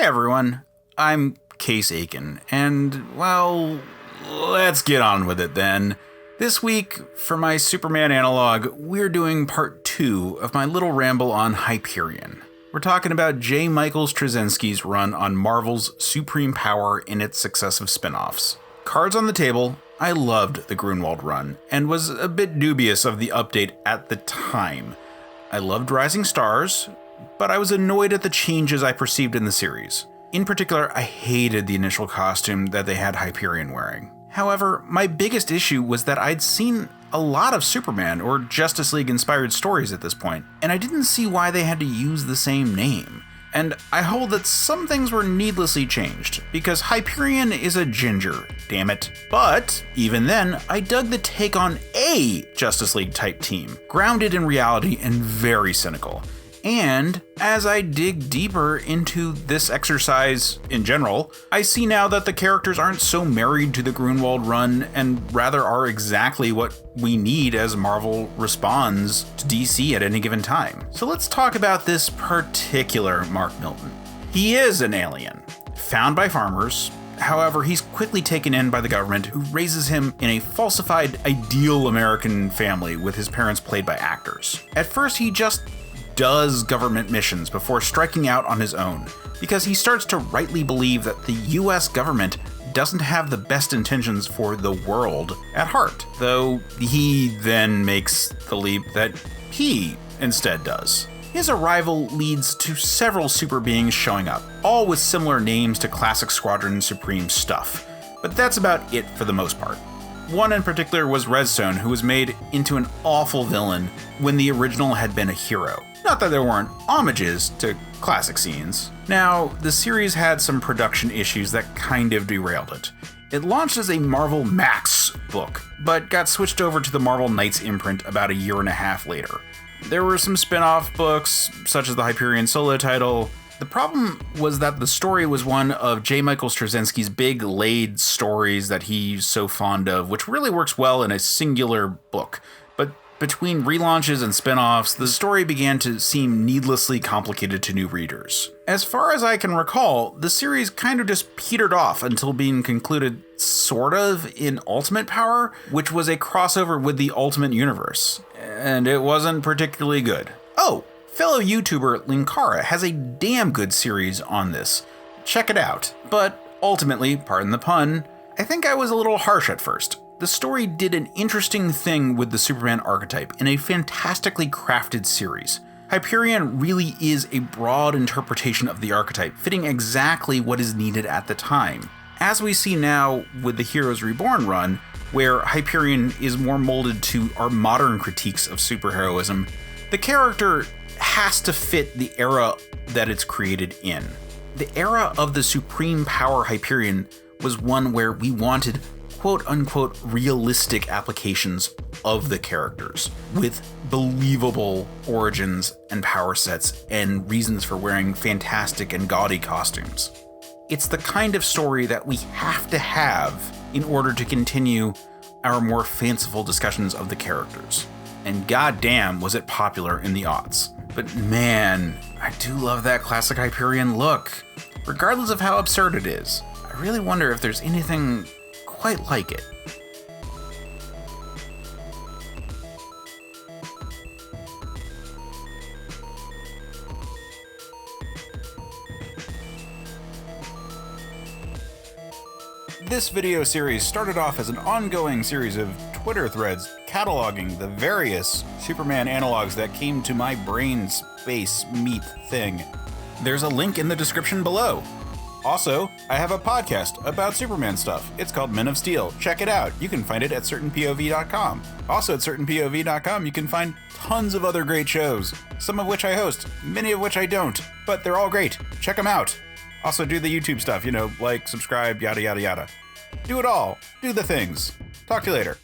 everyone, I'm Case Aiken, and, well, let's get on with it then. This week, for my Superman Analogue, we're doing part 2 of my little ramble on Hyperion. We're talking about J. Michael Straczynski's run on Marvel's supreme power in its successive spin-offs. Cards on the table, I loved the Gruenwald run, and was a bit dubious of the update at the time. I loved Rising Stars, but I was annoyed at the changes I perceived in the series. In particular, I hated the initial costume that they had Hyperion wearing. However, my biggest issue was that I'd seen a lot of Superman or Justice League inspired stories at this point, and I didn't see why they had to use the same name. And I hold that some things were needlessly changed, because Hyperion is a ginger, damn it. But even then, I dug the take on a Justice League type team, grounded in reality and very cynical. And as I dig deeper into this exercise in general, I see now that the characters aren't so married to the Gruenwald run and rather are exactly what we need as Marvel responds to DC at any given time. So let's talk about this particular Mark Milton. He is an alien, found by farmers. However, he's quickly taken in by the government, who raises him in a falsified ideal American family with his parents played by actors. At first, he just does government missions before striking out on his own, because he starts to rightly believe that the US government doesn't have the best intentions for the world at heart, though he then makes the leap that he instead does. His arrival leads to several super beings showing up, all with similar names to classic Squadron Supreme stuff, but that's about it for the most part. One in particular was Redstone, who was made into an awful villain when the original had been a hero. Not that there weren't homages to classic scenes. Now, the series had some production issues that kind of derailed it. It launched as a Marvel Max book, but got switched over to the Marvel Knights imprint about a year and a half later. There were some spin-off books, such as the Hyperion solo title. The problem was that the story was one of J. Michael Straczynski's big laid stories that he's so fond of, which really works well in a singular book. But between relaunches and spin-offs, the story began to seem needlessly complicated to new readers. As far as I can recall, the series kind of just petered off until being concluded sort of in Ultimate Power, which was a crossover with the Ultimate Universe. And it wasn't particularly good. Oh, fellow YouTuber Linkara has a damn good series on this. Check it out. But ultimately, pardon the pun, I think I was a little harsh at first. The story did an interesting thing with the Superman archetype in a fantastically crafted series. Hyperion really is a broad interpretation of the archetype, fitting exactly what is needed at the time. As we see now with the Heroes Reborn run, where Hyperion is more molded to our modern critiques of superheroism, the character has to fit the era that it's created in. The era of the supreme power Hyperion was one where we wanted quote-unquote realistic applications of the characters, with believable origins and power sets and reasons for wearing fantastic and gaudy costumes. It's the kind of story that we have to have in order to continue our more fanciful discussions of the characters. And goddamn was it popular in the aughts. But man, I do love that classic Hyperion look. Regardless of how absurd it is, I really wonder if there's anything quite like it. This video series started off as an ongoing series of Twitter threads cataloging the various Superman analogs that came to my brain space meat thing. There's a link in the description below. Also, I have a podcast about Superman stuff. It's called Men of Steel. Check it out. You can find it at certainpov.com. Also at certainpov.com, you can find tons of other great shows, some of which I host, many of which I don't, but they're all great. Check them out. Also do the YouTube stuff, like, subscribe, yada, yada, yada. Do it all. Do the things. Talk to you later.